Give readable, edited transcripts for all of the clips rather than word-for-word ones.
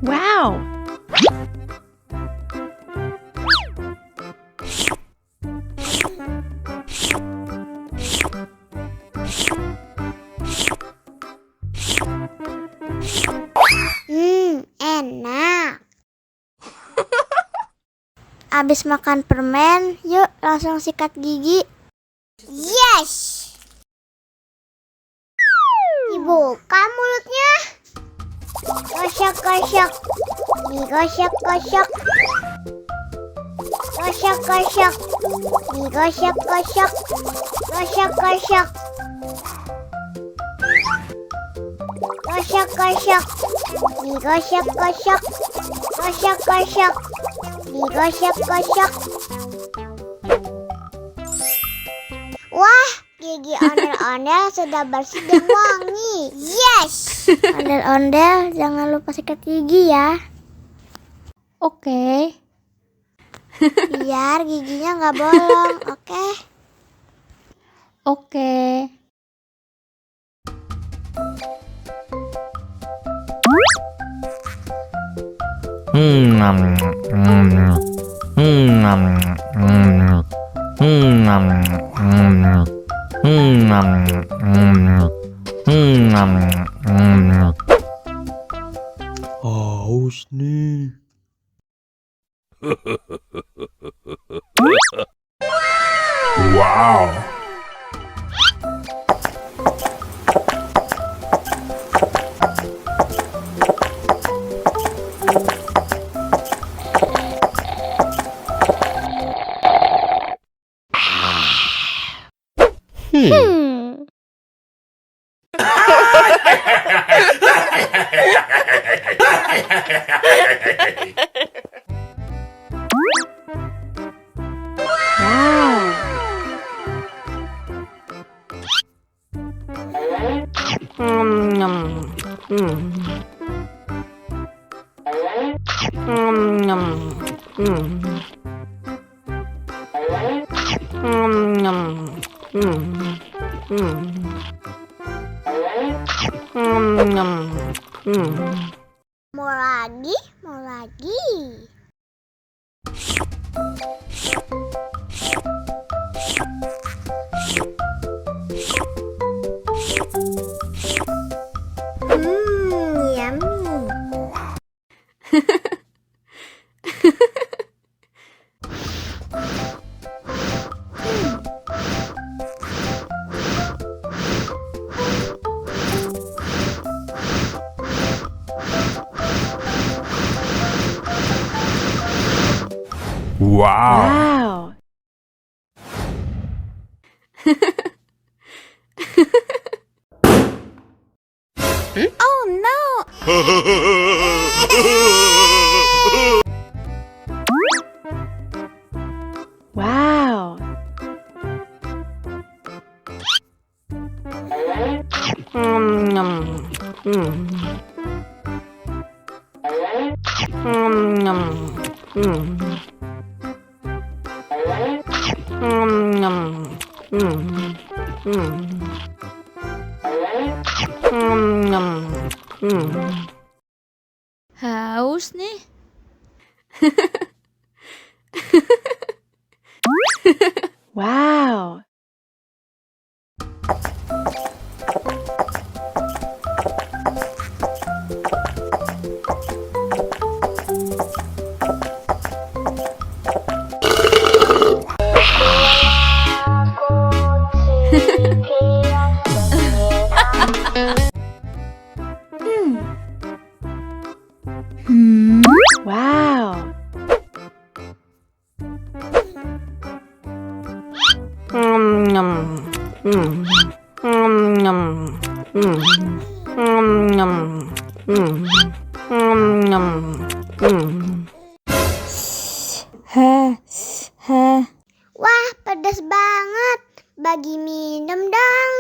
Wow! Enak. Abis makan permen, yuk langsung sikat gigi. Yes! Dibuka mulutnya. Gosok-gosok. Digosok-gosok. Gosok-gosok. Digosok-gosok. Gosok-gosok. Gosok-gosok. Digosok-gosok. Gosok-gosok. Digosok-gosok. Wah, gigi ondel-ondel sudah bersih dan wangi. Yes! Ondel-ondel, jangan lupa sikat gigi ya. Oke. Biar giginya nggak bolong, oke? Oke. Haus nih. Wow. Mau lagi, mau lagi. Yummy. Wow. Wow! Oh no! Wow! Haus nih. Wow! Wow! Wah, pedas banget. Bagi minum dong.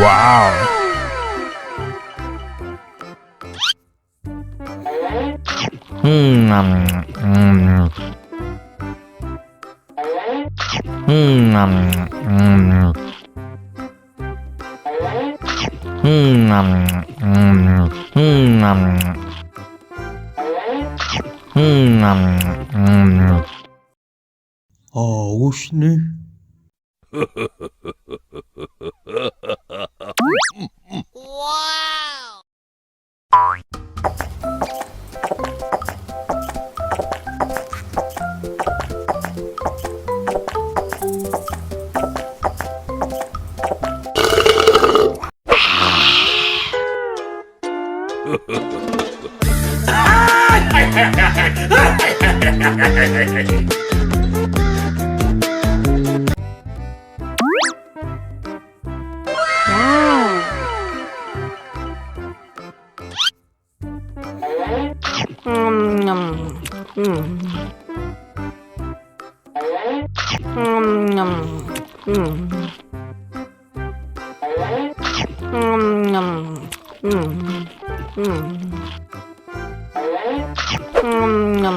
Wow.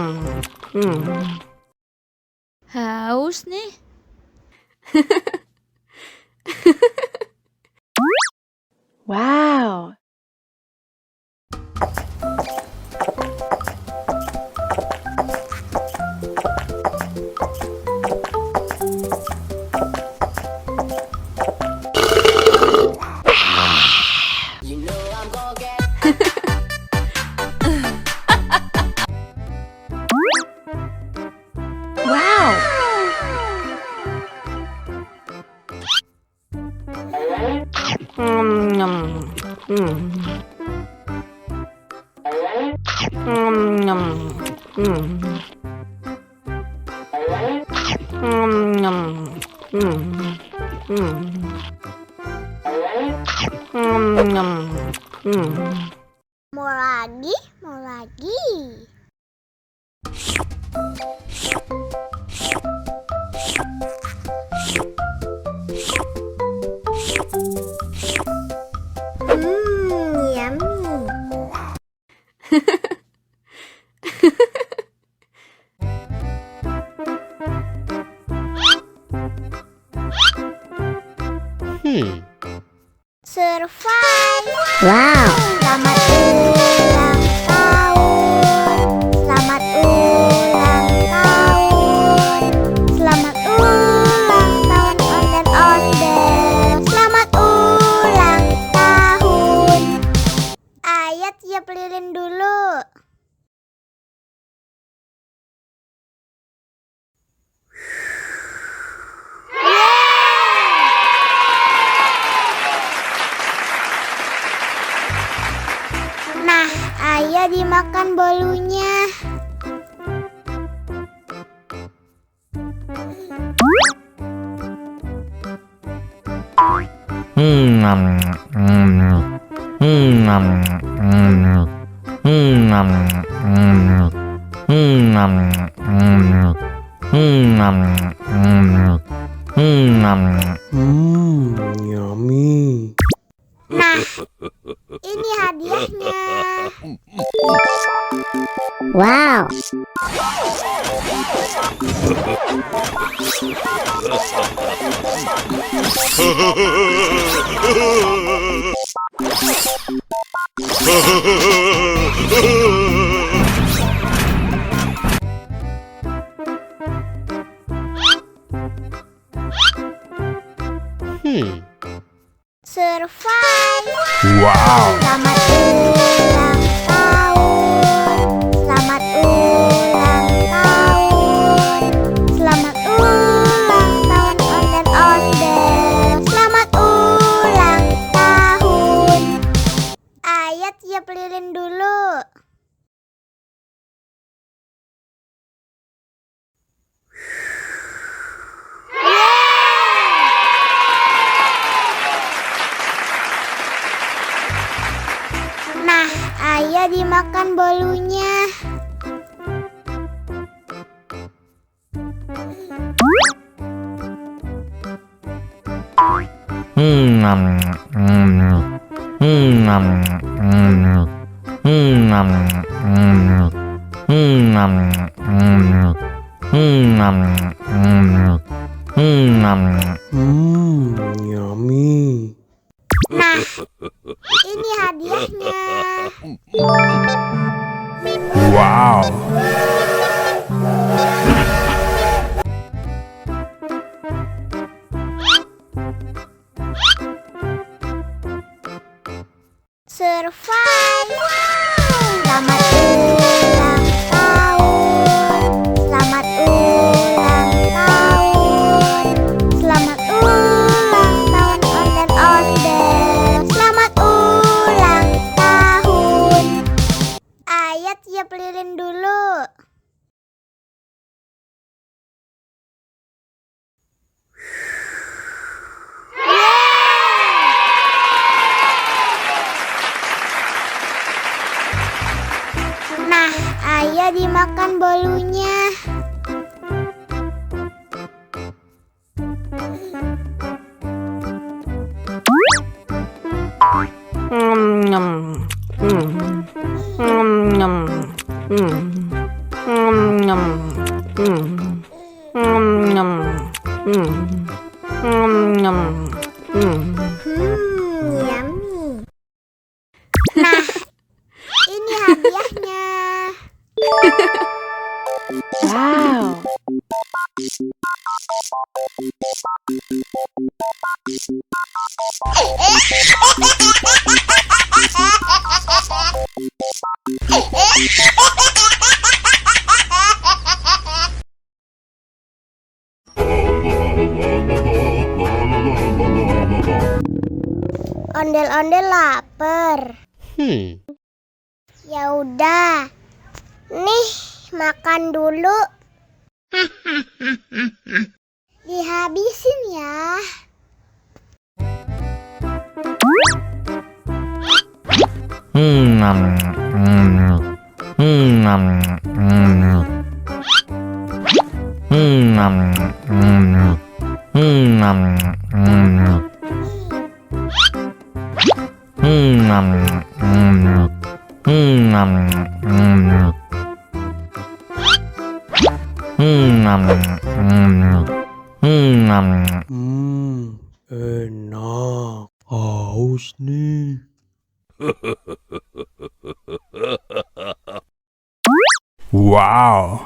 Haus nih. Wow. Haus nih. Wow. Wow. Mau lagi, mau lagi. Yummy. Survive. Wow. Selamat ulang tahun. Selamat ulang tahun. Selamat ulang tahun ondel-ondel. Selamat ulang tahun. Ayat tiup lilin dulu. Nah, ayo dimakan bolunya. Yummy. Nah, ini hadiahnya. Wow. Survive. Wow. Selamat ulang tahun. Selamat ulang tahun. Selamat ulang tahun ondel-ondel. Selamat ulang tahun. Ayat tiup lilin dulu. Nah, ayo dimakan bolunya. Yummy. Nah, ini hadiahnya. Wow. Survive. Selamat ulang tahun. Selamat ulang tahun. Selamat ulang tahun ondel-ondel. Selamat ulang tahun. Ayat tiup lilin dulu. Nah, ayah dimakan bolunya. Yummy. Nah, ini hadiahnya. Wow. Ondel-ondel lapar. Ya udah. Nih, makan dulu. Dihabisin ya. Enak. Haus nih. Wow.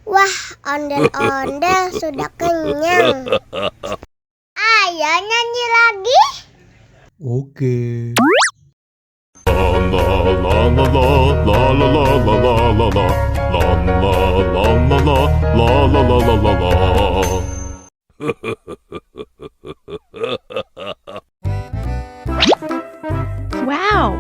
Wah, ondel-ondel sudah kenyang. Ayah nyanyi lagi. Oke. Wow.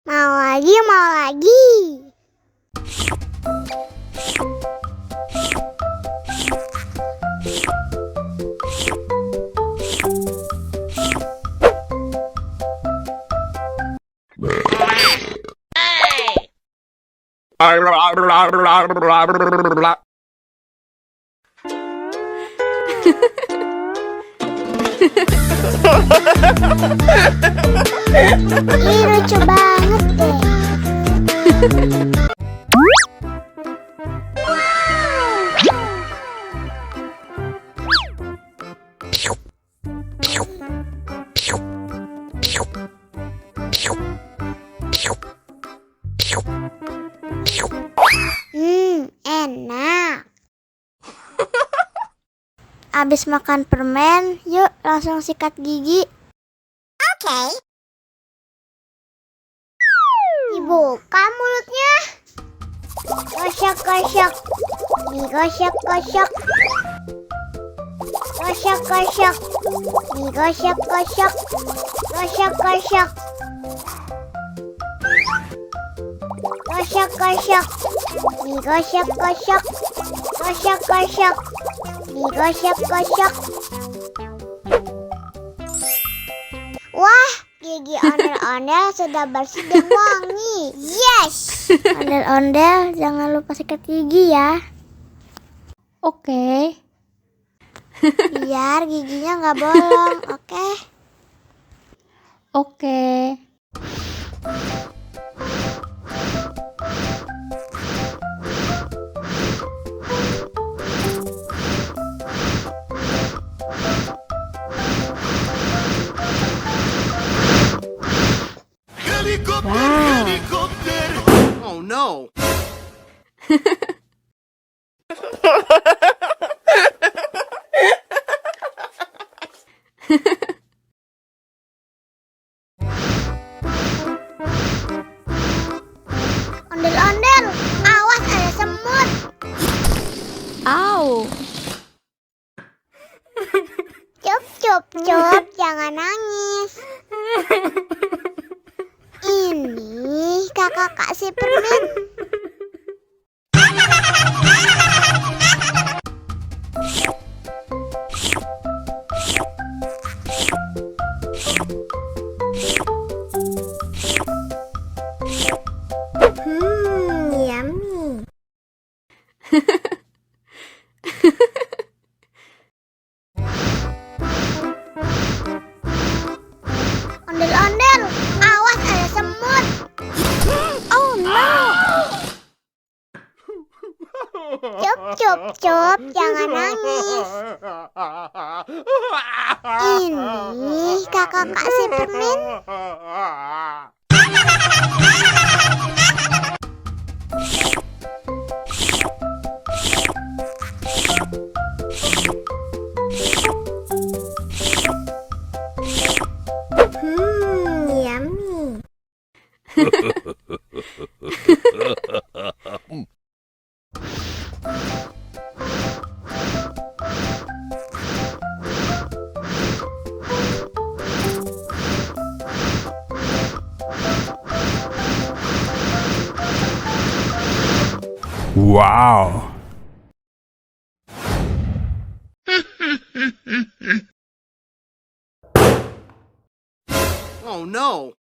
Mau lagi, mau lagi. Ih, lucu banget deh. Enak. Abis makan permen, yuk langsung sikat gigi. Oke. Dibuka mulutnya. Masya Gosok-gosok. Digosok-gosok. Gosok-gosok. Digosok-gosok. Gosok-gosok. Gosok-gosok. Digosok-gosok. Gosok-gosok. Digosok-gosok. Wah, gigi ondel-ondel sudah bersih dan wangi. Yes. Ondel-ondel jangan lupa sikat gigi ya. Oke. Biar giginya nggak bolong, oke? Oke. Wow. Oh no! Ondel-ondel, awas ada semut. Au. Cup, cup, cup, jangan nangis. Ini kakak kasih permen. Yummy. Ondel-ondel, awas ada semut. Oh no. Cup, cup, cup, jangan nangis. Ini kakak kasih permen. Yummy. Wow. Oh no!